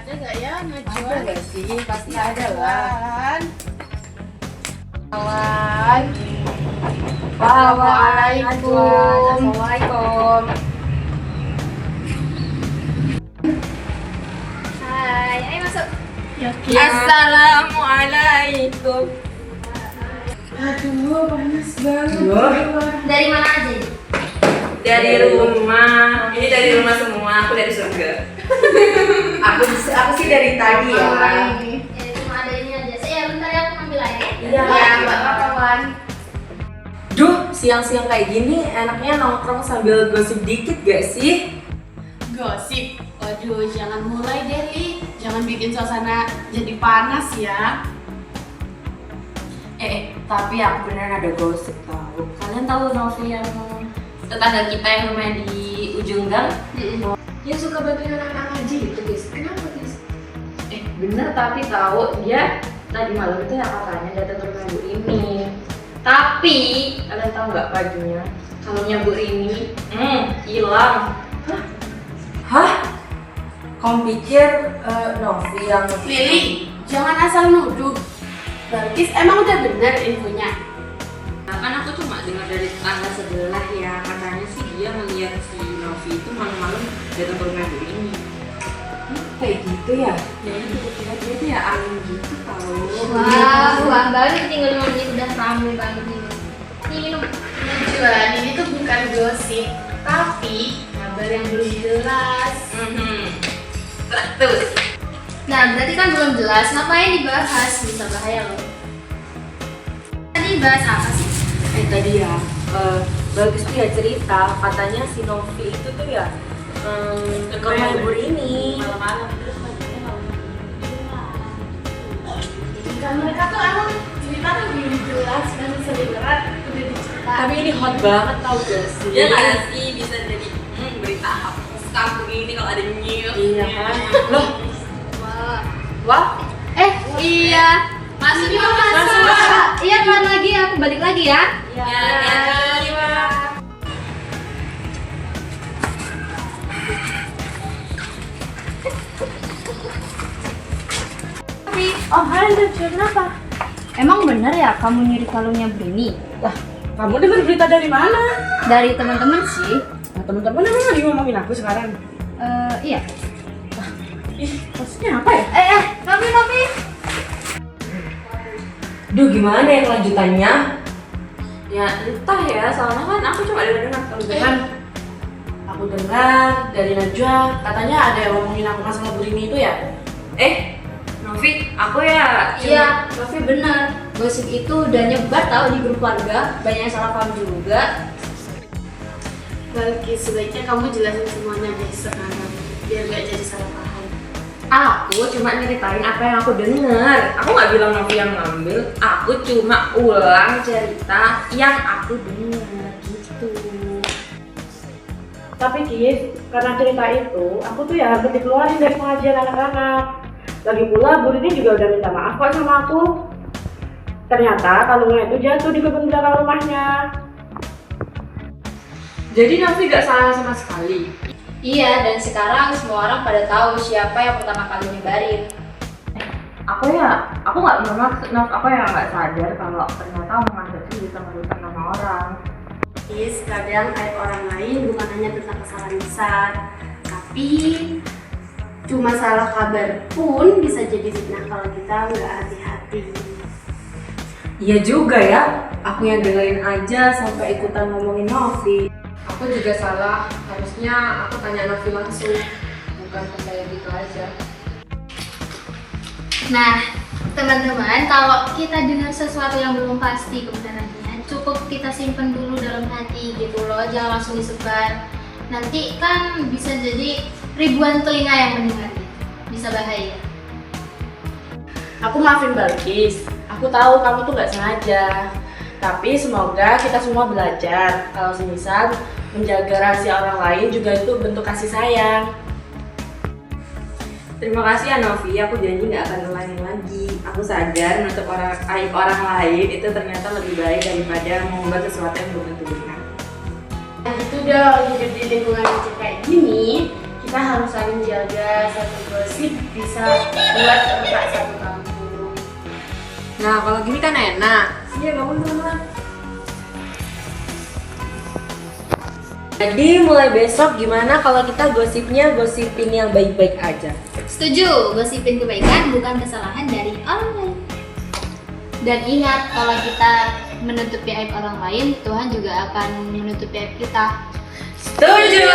Ada gak ya Najwa? Ada gak sih? Pasti ada lah. Kawan. Assalamualaikum. Assalamualaikum. Hai, ayo masuk. Assalamualaikum. Aduh, panas banget. Dari mana aja ini? Dari rumah. Ini dari rumah semua. Aku dari surga. aku sih dari tadi ya. Ya, cuma ada ini aja. Saya bentar ya, aku ambil air. Iya, Mbak kawan. Duh, siang-siang kayak gini enaknya nongkrong sambil gosip dikit gak sih? Gosip. Waduh, jangan mulai deh, Li. Jangan bikin suasana jadi panas ya. Tapi aku beneran ada gosip tahu. Kalian tahu Novi yang tetangga kita yang rumahnya di ujung gang? Yang suka bantuin anak-anak ngaji gitu guys. Kenapa guys? Bener, tapi tahu dia tadi malam itu ya katanya datang ke rumah Bu ini. Tapi kalian tahu nggak paginya kalungnya Bu ini hilang. Hah? Kamu pikir Novi yang Lili, jangan asal nuduh. Balkis emang udah bener infonya. Nah, kan aku cuma dengar dari tetangga sebelah ya, katanya sih dia ngeliat si Novi itu malam-malam datang ke rumah Bu ini. Kayak gitu ya? Ya itu kira dia tuh ya alim gitu tau. Wah banget tinggal 5 menit udah rame banget ini. Ini minum. Najwa, ini tuh bukan gosip, tapi kabar yang belum jelas. Terus. Nah, berarti kan belum jelas. Ngapain dibahas? Bisa bahaya loh. Tadi bahas apa sih? Tadi ya, Bagus tuh ya cerita, katanya si Novi itu tuh ya ke rumah ibu ini. Malam-malam terus paginya malam-malam di rumah. Kan mereka tuh emang cerita tuh belum jelas kan berat udah dicerita. Tapi ini hot banget tau gak sih? Ya nggak sih, bisa jadi berita kampung ini kalau ada news. Iya kan? Loh, Wah. wah, Iya. Masuk yuk, Iya, keluar lagi. Aku balik lagi ya. Oh, hai Najwa, kenapa? Emang bener ya kamu nyuri kalungnya Brini? Kamu dengar berita dari mana? Dari teman-teman sih. Nah, teman-teman emang lagi ngomongin aku sekarang. Iya. Ih, maksudnya apa ya? Novi. duh gimana ya kelanjutannya? Ya entah ya, soalnya kan aku cuma dengar Kan aku dengar dari Najwa katanya ada yang ngomongin aku masalah Burini itu ya. Novi, aku ya Iya, Novi bener. Gosip itu udah nyebar tahu di grup warga. Banyak yang salah paham juga. Balkis, sebaiknya kamu jelasin semuanya deh sekarang biar gak jadi salah paham. aku cuma nyeritain apa yang aku dengar. Aku nggak bilang Novi yang ngambil, aku cuma ulang cerita yang aku dengar gitu. Tapi Kis, karena cerita itu, aku tuh ya harus dikeluarin dari pengajian anak-anak. Lagi pula Bu Rini juga udah minta maaf kok sama aku. Ternyata kalungnya itu jatuh di kebun belakang rumahnya. Jadi Novi nggak salah sama sekali. Iya, dan sekarang semua orang pada tahu siapa yang pertama kali nyebarin. Aku nggak bermaksud, aku yang nggak sadar kalau ternyata omongan kecil bisa merusak nama orang. Is, kadang aib orang lain bukan hanya tentang kesalahan besar, tapi cuma salah kabar pun bisa jadi fitnah kalau kita nggak hati-hati. Iya juga ya, aku yang dengerin aja sampai ikutan ngomongin Novi. Aku juga salah, harusnya aku tanya Novi langsung, bukan percaya gitu aja. Nah, teman-teman, kalau kita dengar sesuatu yang belum pasti kebenarannya, cukup kita simpen dulu dalam hati gitu loh, jangan langsung disebar. Nanti kan bisa jadi ribuan telinga yang mendengar, bisa bahaya. Aku maafin Balkis, aku tahu kamu tuh nggak sengaja. Tapi semoga kita semua belajar kalau semisal menjaga rahasia orang lain juga itu bentuk kasih sayang. Terima kasih ya Novi, aku janji nggak akan ngulangin lagi. Aku sadar menutup aib orang lain itu ternyata lebih baik daripada mengubah sesuatu yang belum tentu benar. Nah itu dong, hidup di lingkungan yang kayak gini, kita harus saling jaga satu gosip bisa buat retak satu kampung. Nah, kalau gini kan enak. Iya, bangun teman-teman. Jadi mulai besok gimana kalau kita gosipin yang baik-baik aja? Setuju, gosipin kebaikan bukan kesalahan dari orang lain. Dan ingat, kalau kita menutupi aib orang lain, Tuhan juga akan menutupi aib kita. Setuju!